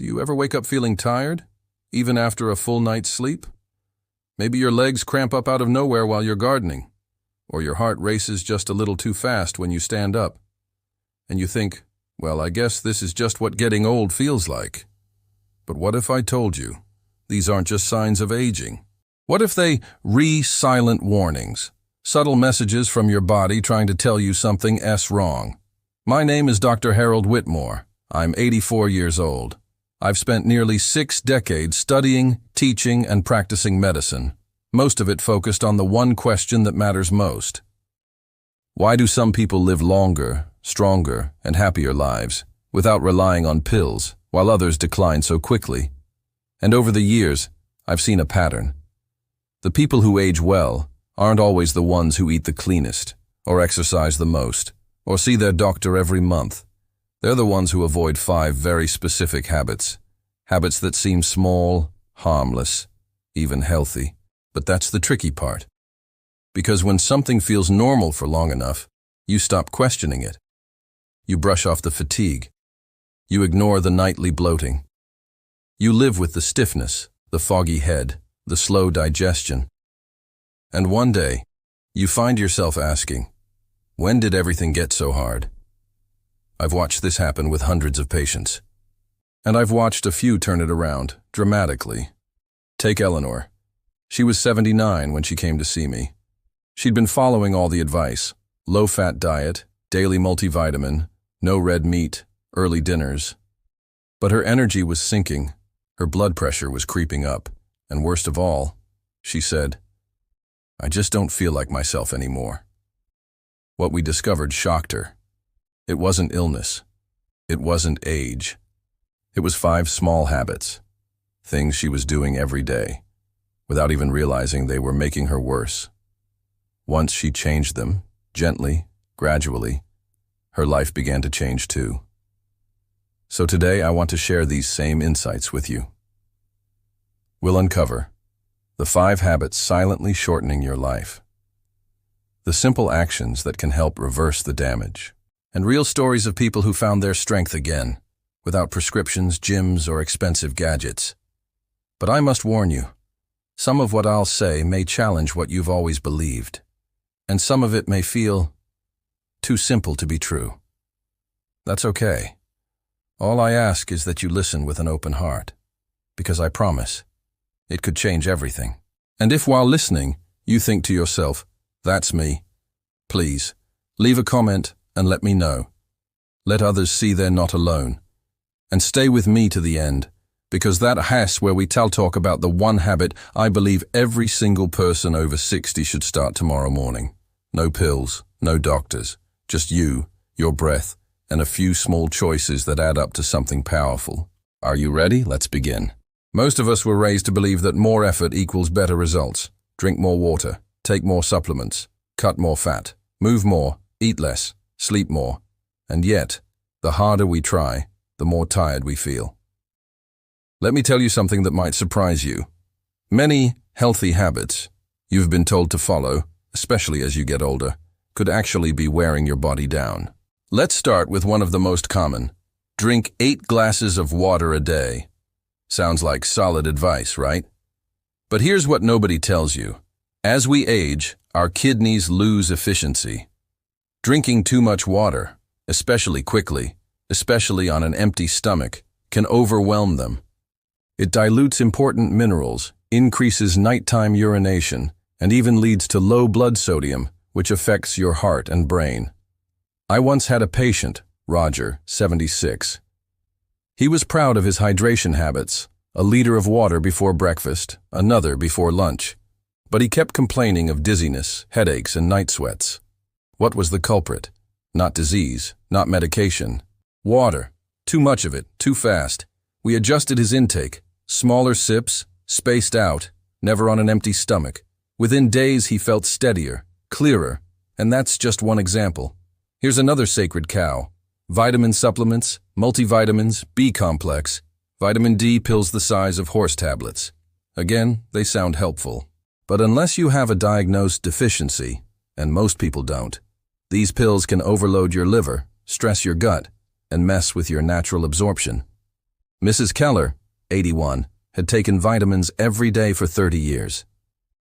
Do you ever wake up feeling tired, even after a full night's sleep? Maybe your legs cramp up out of nowhere while you're gardening, or your heart races just a little too fast when you stand up. And you think, well, I guess this is just what getting old feels like. But what if I told you these aren't just signs of aging? What if they silent warnings, subtle messages from your body trying to tell you something wrong? My name is Dr. Harold Whitmore. I'm 84 years old. I've spent nearly 6 decades studying, teaching, and practicing medicine, most of it focused on the one question that matters most. Why do some people live longer, stronger, and happier lives without relying on pills, while others decline so quickly? And over the years, I've seen a pattern. The people who age well aren't always the ones who eat the cleanest, or exercise the most, or see their doctor every month. They're the ones who avoid 5 very specific habits that seem small, harmless, even healthy. But that's the tricky part. Because when something feels normal for long enough, you stop questioning it. You brush off the fatigue. You ignore the nightly bloating. You live with the stiffness, the foggy head, the slow digestion. And one day, you find yourself asking, when did everything get so hard? I've watched this happen with hundreds of patients. And I've watched a few turn it around, dramatically. Take Eleanor. She was 79 when she came to see me. She'd been following all the advice: low-fat diet, daily multivitamin, no red meat, early dinners. But her energy was sinking, her blood pressure was creeping up, and worst of all, she said, I just don't feel like myself anymore. What we discovered shocked her. It wasn't illness. It wasn't age. It was 5 small habits, things she was doing every day, without even realizing they were making her worse. Once she changed them, gently, gradually, her life began to change too. So today I want to share these same insights with you. We'll uncover the 5 habits silently shortening your life, the simple actions that can help reverse the damage, and real stories of people who found their strength again, without prescriptions, gyms, or expensive gadgets. But I must warn you, some of what I'll say may challenge what you've always believed, and some of it may feel too simple to be true. That's okay. All I ask is that you listen with an open heart, because I promise, it could change everything. And if while listening, you think to yourself, that's me, please, leave a comment and let me know. Let others see they're not alone. And stay with me to the end, because that's where we talk about the one habit I believe every single person over 60 should start tomorrow morning. No pills, no doctors, just you, your breath, and a few small choices that add up to something powerful. Are you ready? Let's begin. Most of us were raised to believe that more effort equals better results. Drink more water, take more supplements, cut more fat, move more, eat less, sleep more. And yet, the harder we try, the more tired we feel. Let me tell you something that might surprise you. Many healthy habits you've been told to follow, especially as you get older, could actually be wearing your body down. Let's start with one of the most common. Drink 8 glasses of water a day. Sounds like solid advice, right? But here's what nobody tells you. As we age, our kidneys lose efficiency. Drinking too much water, especially quickly, especially on an empty stomach, can overwhelm them. It dilutes important minerals, increases nighttime urination, and even leads to low blood sodium, which affects your heart and brain. I once had a patient, Roger, 76. He was proud of his hydration habits, a liter of water before breakfast, another before lunch. But he kept complaining of dizziness, headaches, and night sweats. What was the culprit? Not disease, not medication. Water. Too much of it, too fast. We adjusted his intake. Smaller sips, spaced out, never on an empty stomach. Within days he felt steadier, clearer, and that's just one example. Here's another sacred cow. Vitamin supplements, multivitamins, B-complex, vitamin D pills the size of horse tablets. Again, they sound helpful. But unless you have a diagnosed deficiency, and most people don't, these pills can overload your liver, stress your gut, and mess with your natural absorption. Mrs. Keller, 81, had taken vitamins every day for 30 years.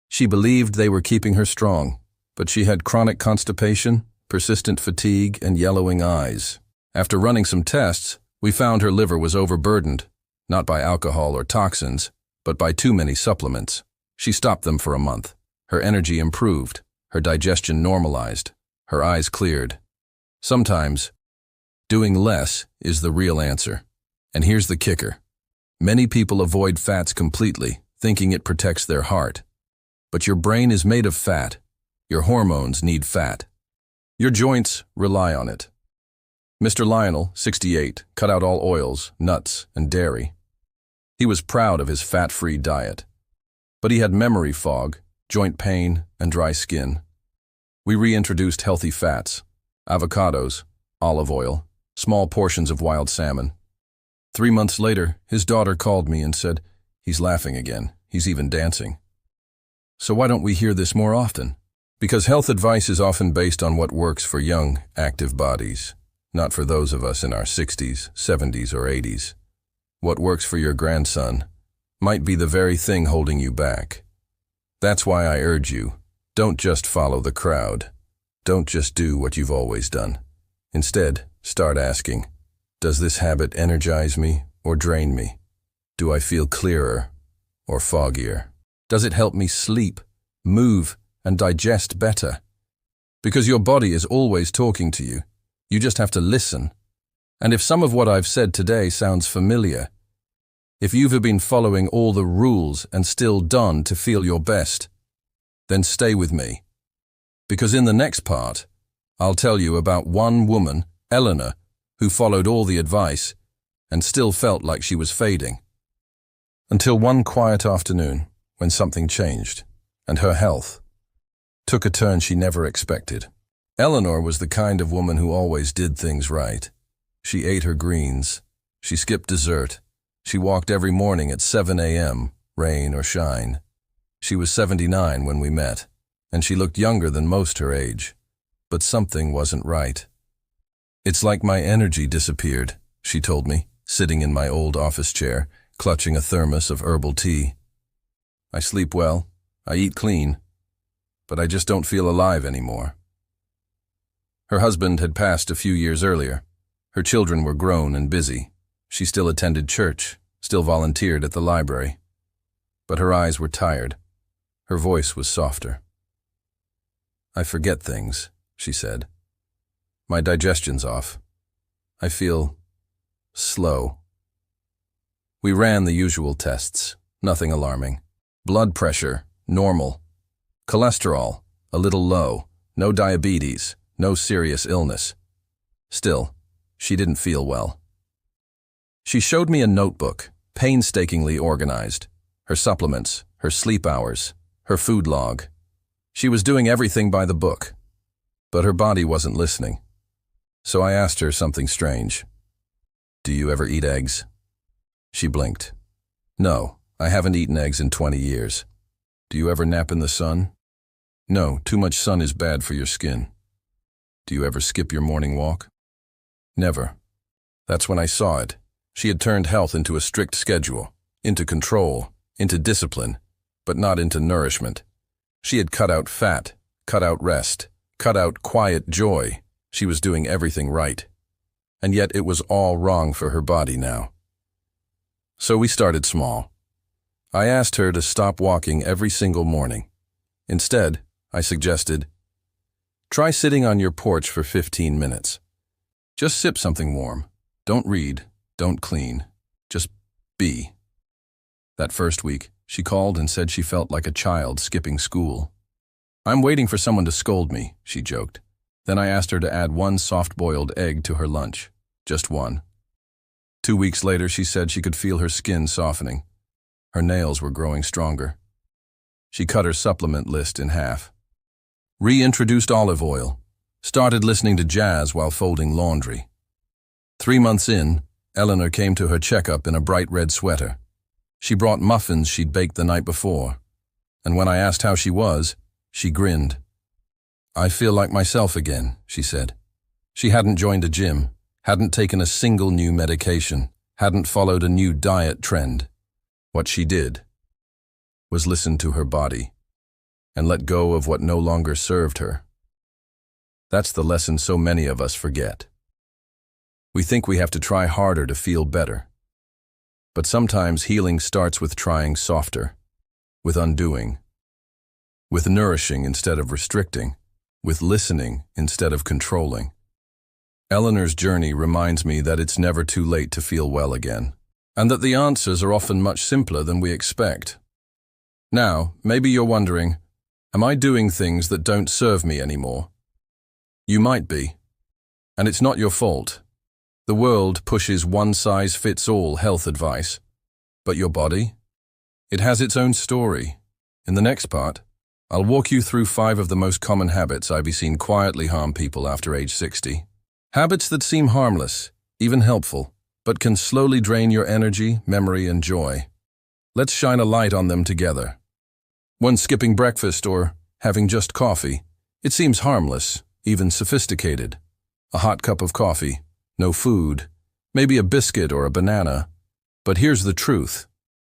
She believed they were keeping her strong, but she had chronic constipation, persistent fatigue, and yellowing eyes. After running some tests, we found her liver was overburdened, not by alcohol or toxins, but by too many supplements. She stopped them for a month. Her energy improved, her digestion normalized, her eyes cleared. Sometimes, doing less is the real answer. And here's the kicker. Many people avoid fats completely, thinking it protects their heart. But your brain is made of fat. Your hormones need fat. Your joints rely on it. Mr. Lionel, 68, cut out all oils, nuts, and dairy. He was proud of his fat-free diet. But he had memory fog, joint pain, and dry skin. We reintroduced healthy fats, avocados, olive oil, small portions of wild salmon. 3 months later, his daughter called me and said, "He's laughing again. He's even dancing." So why don't we hear this more often? Because health advice is often based on what works for young, active bodies, not for those of us in our 60s, 70s, or 80s. What works for your grandson might be the very thing holding you back. That's why I urge you, don't just follow the crowd. Don't just do what you've always done. Instead, start asking, does this habit energize me or drain me? Do I feel clearer or foggier? Does it help me sleep, move, and digest better? Because your body is always talking to you. You just have to listen. And if some of what I've said today sounds familiar, if you've been following all the rules and still done to feel your best, then stay with me. Because in the next part, I'll tell you about one woman, Eleanor, who followed all the advice and still felt like she was fading. Until one quiet afternoon, when something changed, and her health took a turn she never expected. Eleanor was the kind of woman who always did things right. She ate her greens. She skipped dessert. She walked every morning at 7 a.m., rain or shine. She was 79 when we met, and she looked younger than most her age. But something wasn't right. "It's like my energy disappeared," she told me, sitting in my old office chair, clutching a thermos of herbal tea. "I sleep well, I eat clean, but I just don't feel alive anymore." Her husband had passed a few years earlier. Her children were grown and busy. She still attended church, still volunteered at the library. But her eyes were tired. Her voice was softer. "I forget things," she said. "My digestion's off. I feel slow." We ran the usual tests, nothing alarming. Blood pressure, normal. Cholesterol, a little low. No diabetes, no serious illness. Still, she didn't feel well. She showed me a notebook, painstakingly organized. Her supplements, her sleep hours, her food log. She was doing everything by the book. But her body wasn't listening. So I asked her something strange. "Do you ever eat eggs?" She blinked. "No, I haven't eaten eggs in 20 years. "Do you ever nap in the sun?" "No, too much sun is bad for your skin." "Do you ever skip your morning walk?" "Never." That's when I saw it. She had turned health into a strict schedule, into control, into discipline, but not into nourishment. She had cut out fat, cut out rest, cut out quiet joy. She was doing everything right. And yet it was all wrong for her body now. So we started small. I asked her to stop walking every single morning. Instead, I suggested, try sitting on your porch for 15 minutes. Just sip something warm. Don't read, don't clean, just be. That first week, she called and said she felt like a child skipping school. "I'm waiting for someone to scold me," she joked. Then I asked her to add 1 soft-boiled egg to her lunch. Just 1. 2 weeks later, she said she could feel her skin softening. Her nails were growing stronger. She cut her supplement list in half. Reintroduced olive oil. Started listening to jazz while folding laundry. 3 months in, Eleanor came to her checkup in a bright red sweater. She brought muffins she'd baked the night before. And when I asked how she was, she grinned. "I feel like myself again," she said. She hadn't joined a gym, hadn't taken a single new medication, hadn't followed a new diet trend. What she did was listen to her body and let go of what no longer served her. That's the lesson so many of us forget. We think we have to try harder to feel better. But sometimes healing starts with trying softer, with undoing, with nourishing instead of restricting, with listening instead of controlling. Eleanor's journey reminds me that it's never too late to feel well again, and that the answers are often much simpler than we expect. Now, maybe you're wondering, am I doing things that don't serve me anymore? You might be, and it's not your fault. The world pushes one-size-fits-all health advice, but your body? It has its own story. In the next part, I'll walk you through 5 of the most common habits I've seen quietly harm people after age 60. Habits that seem harmless, even helpful, but can slowly drain your energy, memory, and joy. Let's shine a light on them together. 1. Skipping breakfast or having just coffee. It seems harmless, even sophisticated. A hot cup of coffee, no food, maybe a biscuit or a banana. But here's the truth.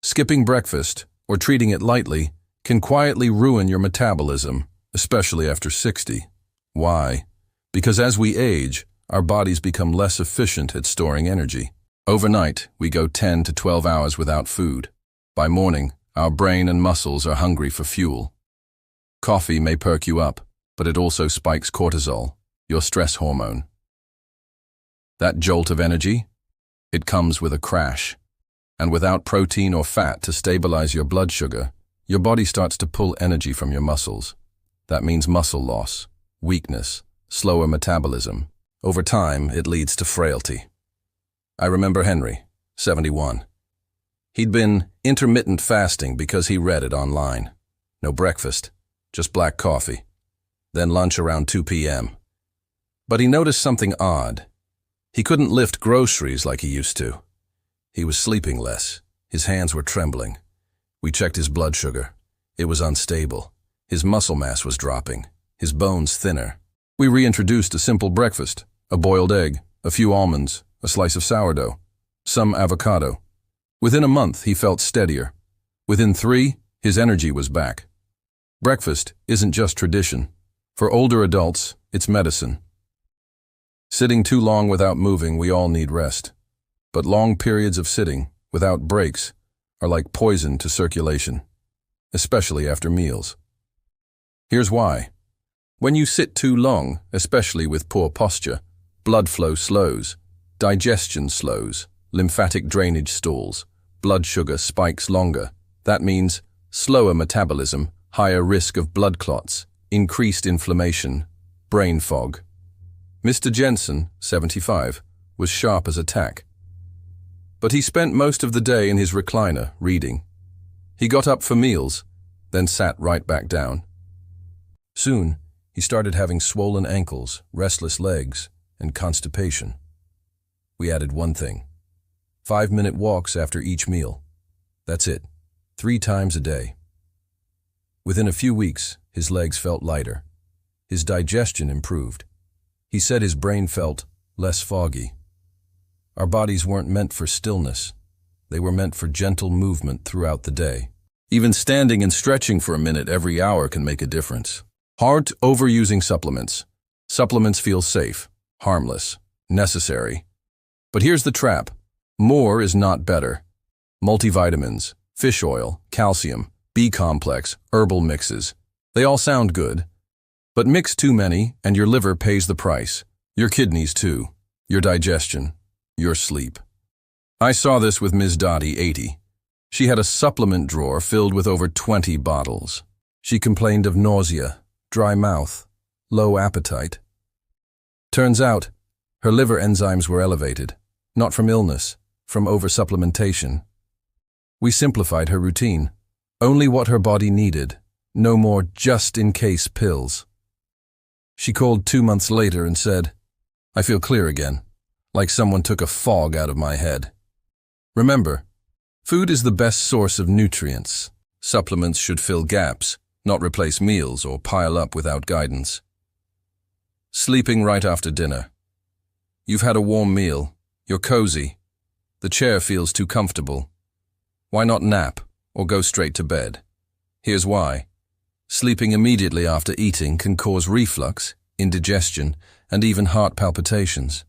Skipping breakfast, or treating it lightly, can quietly ruin your metabolism, especially after 60. Why? Because as we age, our bodies become less efficient at storing energy. Overnight, we go 10 to 12 hours without food. By morning, our brain and muscles are hungry for fuel. Coffee may perk you up, but it also spikes cortisol, your stress hormone. That jolt of energy, it comes with a crash. And without protein or fat to stabilize your blood sugar, your body starts to pull energy from your muscles. That means muscle loss, weakness, slower metabolism. Over time, it leads to frailty. I remember Henry, 71. He'd been intermittent fasting because he read it online. No breakfast, just black coffee. Then lunch around 2 p.m. But he noticed something odd. He couldn't lift groceries like he used to. He was sleeping less. His hands were trembling. We checked his blood sugar. It was unstable. His muscle mass was dropping. His bones thinner. We reintroduced a simple breakfast, a boiled egg, a few almonds, a slice of sourdough, some avocado. Within a month, he felt steadier. Within 3, his energy was back. Breakfast isn't just tradition. For older adults, it's medicine. Sitting too long without moving, we all need rest. But long periods of sitting, without breaks, are like poison to circulation, especially after meals. Here's why. When you sit too long, especially with poor posture, blood flow slows, digestion slows, lymphatic drainage stalls, blood sugar spikes longer. That means slower metabolism, higher risk of blood clots, increased inflammation, brain fog. Mr. Jensen, 75, was sharp as a tack. But he spent most of the day in his recliner, reading. He got up for meals, then sat right back down. Soon, he started having swollen ankles, restless legs, and constipation. We added one thing. 5-minute walks after each meal. That's it, 3 times a day. Within a few weeks, his legs felt lighter. His digestion improved. He said his brain felt less foggy. Our bodies weren't meant for stillness. They were meant for gentle movement throughout the day. Even standing and stretching for a minute every hour can make a difference. Hard overusing supplements. Supplements feel safe, harmless, necessary. But here's the trap. More is not better. Multivitamins, fish oil, calcium, B-complex, herbal mixes. They all sound good. But mix too many and your liver pays the price. Your kidneys too. Your digestion. Your sleep. I saw this with Ms. Dottie, 80. She had a supplement drawer filled with over 20 bottles. She complained of nausea, dry mouth, low appetite. Turns out, her liver enzymes were elevated, not from illness, from oversupplementation. We simplified her routine. Only what her body needed, no more just-in-case pills. She called 2 months later and said, "I feel clear again, like someone took a fog out of my head." Remember, food is the best source of nutrients. Supplements should fill gaps, not replace meals or pile up without guidance. Sleeping right after dinner. You've had a warm meal, you're cozy. The chair feels too comfortable. Why not nap or go straight to bed? Here's why. Sleeping immediately after eating can cause reflux, indigestion, and even heart palpitations.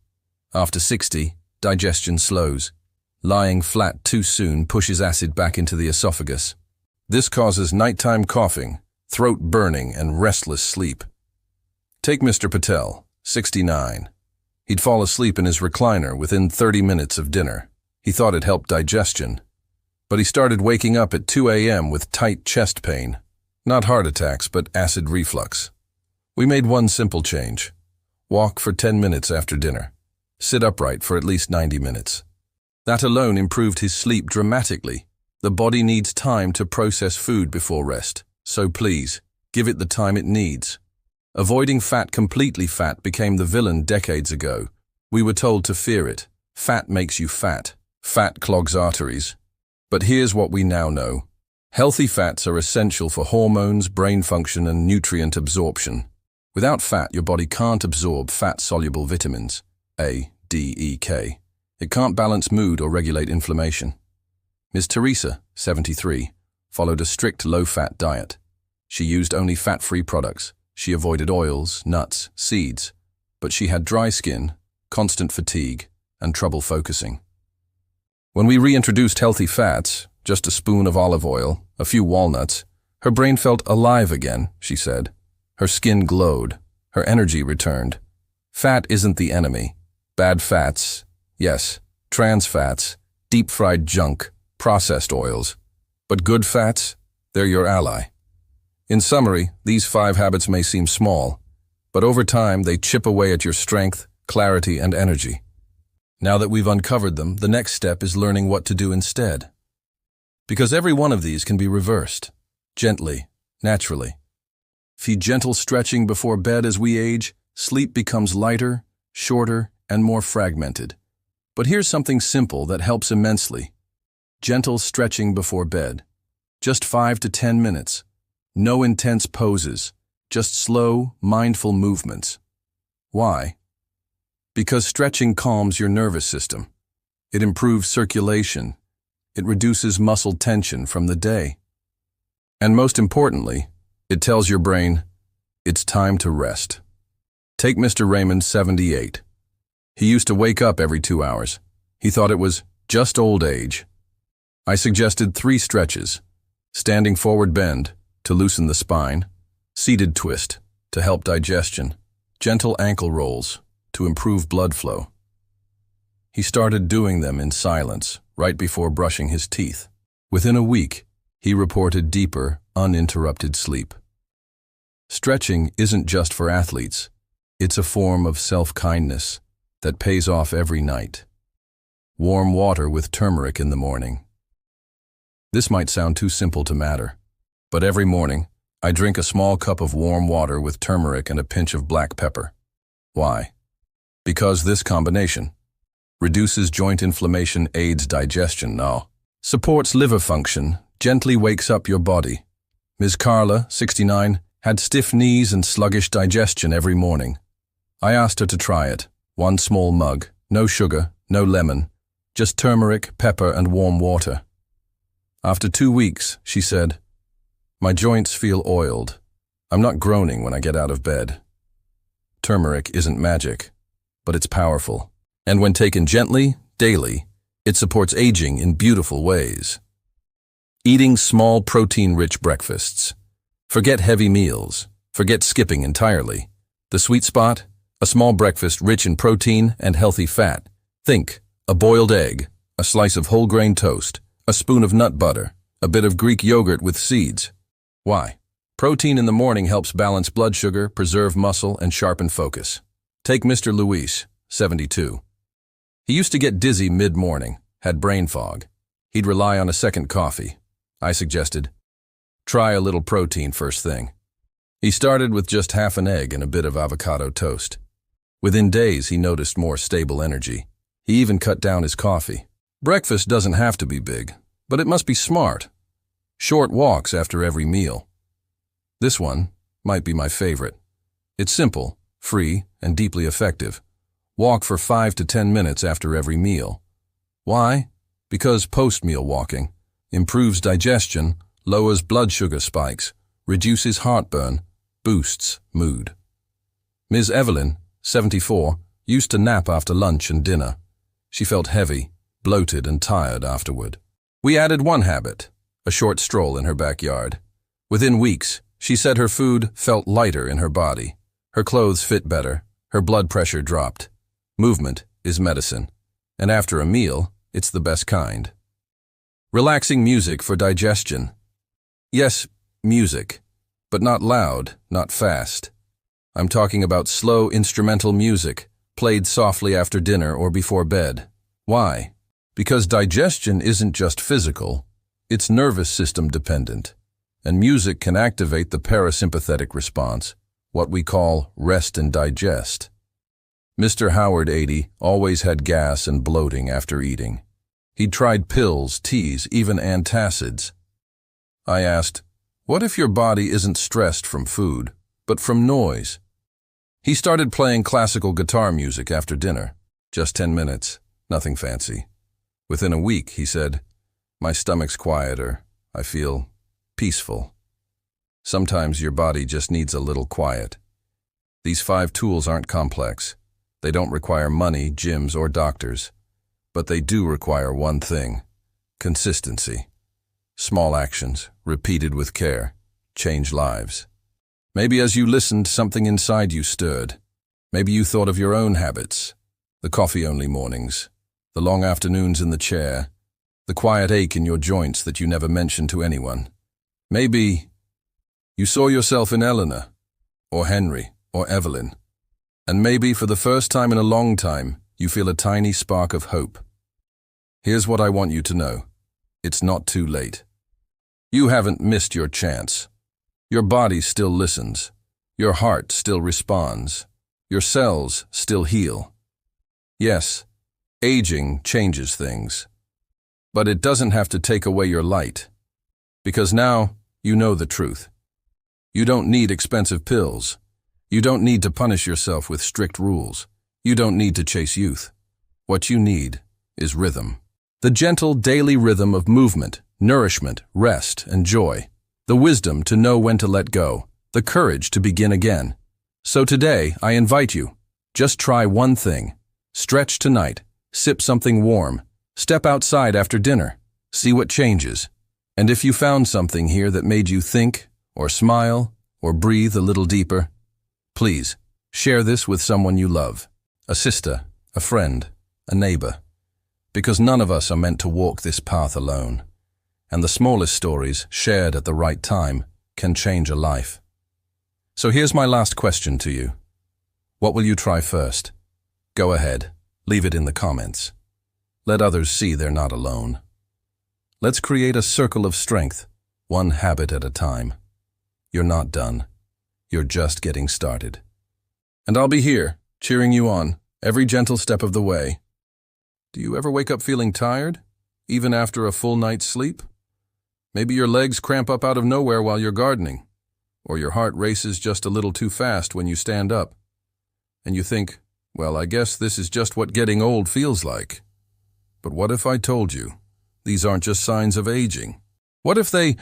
After 60, digestion slows. Lying flat too soon pushes acid back into the esophagus. This causes nighttime coughing, throat burning, and restless sleep. Take Mr. Patel, 69. He'd fall asleep in his recliner within 30 minutes of dinner. He thought it helped digestion. But he started waking up at 2 a.m. with tight chest pain. Not heart attacks, but acid reflux. We made one simple change. Walk for 10 minutes after dinner. Sit upright for at least 90 minutes. That alone improved his sleep dramatically. The body needs time to process food before rest, so please, give it the time it needs. Avoiding fat completely fat became the villain decades ago. We were told to fear it. Fat makes you fat. Fat clogs arteries. But here's what we now know. Healthy fats are essential for hormones, brain function, and nutrient absorption. Without fat, your body can't absorb fat-soluble vitamins, A, D, E, K. It can't balance mood or regulate inflammation. Ms. Teresa, 73, followed a strict low-fat diet. She used only fat-free products. She avoided oils, nuts, seeds. But she had dry skin, constant fatigue, and trouble focusing. When we reintroduced healthy fats, just a spoon of olive oil, a few walnuts, her brain felt alive again, she said. Her skin glowed. Her energy returned. Fat isn't the enemy. Bad fats, yes, trans fats, deep-fried junk, processed oils. But good fats, they're your ally. In summary, these 5 habits may seem small, but over time they chip away at your strength, clarity, and energy. Now that we've uncovered them, the next step is learning what to do instead. Because every one of these can be reversed, gently, naturally. Feed gentle stretching before bed. As we age, sleep becomes lighter, shorter, and more fragmented. But here's something simple that helps immensely. Gentle stretching before bed. Just 5 to 10 minutes. No intense poses, just slow, mindful movements. Why? Because stretching calms your nervous system. It improves circulation. It reduces muscle tension from the day. And most importantly, it tells your brain, it's time to rest. Take Mr. Raymond, 78. He used to wake up every 2 hours. He thought it was just old age. I suggested 3 stretches: standing forward bend to loosen the spine, seated twist to help digestion, gentle ankle rolls to improve blood flow. He started doing them in silence right before brushing his teeth. Within a week, he reported deeper, uninterrupted sleep. Stretching isn't just for athletes. It's a form of self-kindness that pays off every night. Warm water with turmeric in the morning. This might sound too simple to matter, but every morning, I drink a small cup of warm water with turmeric and a pinch of black pepper. Why? Because this combination reduces joint inflammation, aids digestion, supports liver function, gently wakes up your body. Ms. Carla, 69, had stiff knees and sluggish digestion every morning. I asked her to try it. 1 small mug, no sugar, no lemon, just turmeric, pepper, and warm water. After 2 weeks, she said, "My joints feel oiled. I'm not groaning when I get out of bed." Turmeric isn't magic, but it's powerful. And when taken gently, daily, it supports aging in beautiful ways. Eating small protein-rich breakfasts. Forget heavy meals. Forget skipping entirely. The sweet spot? A small breakfast rich in protein and healthy fat. Think a boiled egg, a slice of whole grain toast, a spoon of nut butter, a bit of Greek yogurt with seeds. Why? Protein in the morning helps balance blood sugar, preserve muscle, and sharpen focus. Take Mr. Luis, 72. He used to get dizzy mid-morning, had brain fog. He'd rely on a second coffee. I suggested, try a little protein first thing. He started with just half an egg and a bit of avocado toast. Within days, he noticed more stable energy. He even cut down his coffee. Breakfast doesn't have to be big, but it must be smart. Short walks after every meal. This one might be my favorite. It's simple, free, and deeply effective. Walk for 5 to 10 minutes after every meal. Why? Because post-meal walking improves digestion, lowers blood sugar spikes, reduces heartburn, boosts mood. Ms. Evelyn, 74, used to nap after lunch and dinner. She felt heavy, bloated, and tired afterward. We added one habit, a short stroll in her backyard. Within weeks, she said her food felt lighter in her body. Her clothes fit better. Her blood pressure dropped. Movement is medicine, and after a meal, it's the best kind. Relaxing music for digestion. Yes, music, but not loud, not fast. I'm talking about slow instrumental music, played softly after dinner or before bed. Why? Because digestion isn't just physical, it's nervous system dependent, and music can activate the parasympathetic response, what we call rest and digest. Mr. Howard, 80, always had gas and bloating after eating. He'd tried pills, teas, even antacids. I asked, what if your body isn't stressed from food, but from noise? He started playing classical guitar music after dinner. Just 10 minutes, nothing fancy. Within a week, he said, my stomach's quieter. I feel peaceful. Sometimes your body just needs a little quiet. These 5 tools aren't complex. They don't require money, gyms, or doctors. But they do require one thing: consistency. Small actions, repeated with care, change lives. Maybe as you listened, something inside you stirred. Maybe you thought of your own habits, the coffee-only mornings, the long afternoons in the chair, the quiet ache in your joints that you never mentioned to anyone. Maybe you saw yourself in Eleanor, or Henry, or Evelyn. And maybe for the first time in a long time, you feel a tiny spark of hope. Here's what I want you to know. It's not too late. You haven't missed your chance. Your body still listens. Your heart still responds. Your cells still heal. Yes, aging changes things. But it doesn't have to take away your light. Because now you know the truth. You don't need expensive pills. You don't need to punish yourself with strict rules. You don't need to chase youth. What you need is rhythm. The gentle daily rhythm of movement, nourishment, rest, and joy. The wisdom to know when to let go. The courage to begin again. So today, I invite you. Just try one thing. Stretch tonight. Sip something warm. Step outside after dinner. See what changes. And if you found something here that made you think, or smile, or breathe a little deeper, please share this with someone you love. A sister, a friend, a neighbor. Because none of us are meant to walk this path alone. And the smallest stories, shared at the right time, can change a life. So here's my last question to you. What will you try first? Go ahead, leave it in the comments. Let others see they're not alone. Let's create a circle of strength, one habit at a time. You're not done. You're just getting started. And I'll be here, cheering you on, every gentle step of the way. Do you ever wake up feeling tired, even after a full night's sleep? Maybe your legs cramp up out of nowhere while you're gardening, or your heart races just a little too fast when you stand up. And you think, well, I guess this is just what getting old feels like. But what if I told you these aren't just signs of aging? What if they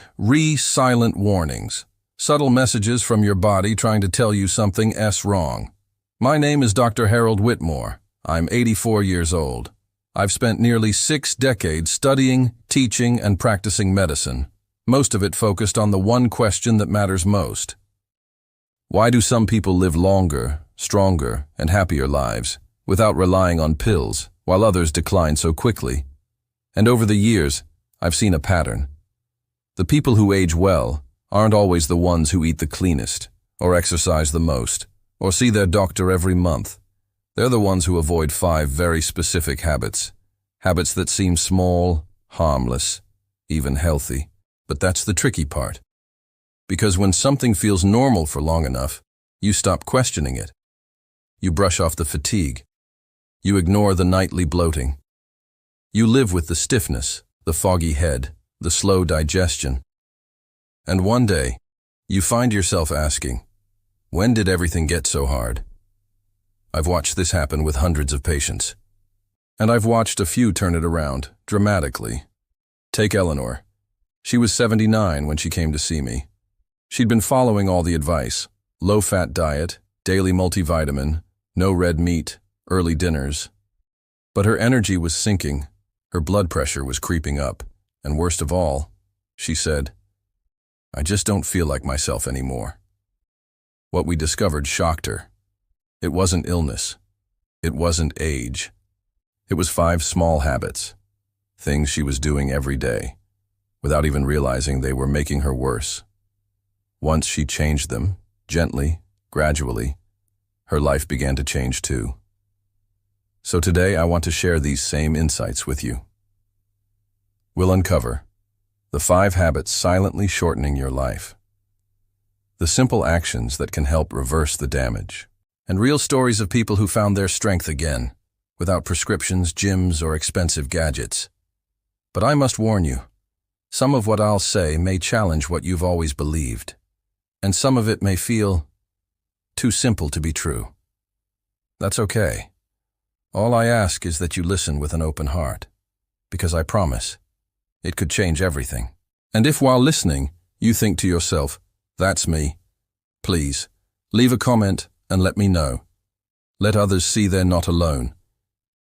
silent warnings, subtle messages from your body trying to tell you something wrong? My name is Dr. Harold Whitmore. I'm 84 years old. I've spent nearly 6 decades studying, teaching, and practicing medicine, most of it focused on the one question that matters most. Why do some people live longer, stronger, and happier lives without relying on pills, while others decline so quickly? And over the years, I've seen a pattern. The people who age well aren't always the ones who eat the cleanest, or exercise the most, or see their doctor every month. They're the ones who avoid 5 very specific habits. Habits that seem small, harmless, even healthy. But that's the tricky part. Because when something feels normal for long enough, you stop questioning it. You brush off the fatigue. You ignore the nightly bloating. You live with the stiffness, the foggy head, the slow digestion. And one day, you find yourself asking, when did everything get so hard? I've watched this happen with hundreds of patients. And I've watched a few turn it around, dramatically. Take Eleanor. She was 79 when she came to see me. She'd been following all the advice: low-fat diet, daily multivitamin, no red meat, early dinners. But her energy was sinking, her blood pressure was creeping up, and worst of all, she said, "I just don't feel like myself anymore." What we discovered shocked her. It wasn't illness. It wasn't age. It was 5 small habits, things she was doing every day, without even realizing they were making her worse. Once she changed them, gently, gradually, her life began to change too. So today I want to share these same insights with you. We'll uncover the 5 habits silently shortening your life, the simple actions that can help reverse the damage, and real stories of people who found their strength again, without prescriptions, gyms, or expensive gadgets. But I must warn you, some of what I'll say may challenge what you've always believed, and some of it may feel too simple to be true. That's okay. All I ask is that you listen with an open heart, because I promise, it could change everything. And if while listening, you think to yourself, "That's me," please, leave a comment and let me know. Let others see they're not alone.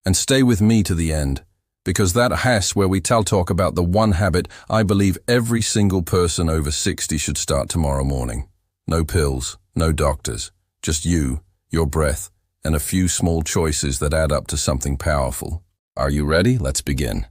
And stay with me to the end, because that has where we talk about the one habit I believe every single person over 60 should start tomorrow morning. No pills, no doctors, just you, your breath, and a few small choices that add up to something powerful. Are you ready? Let's begin.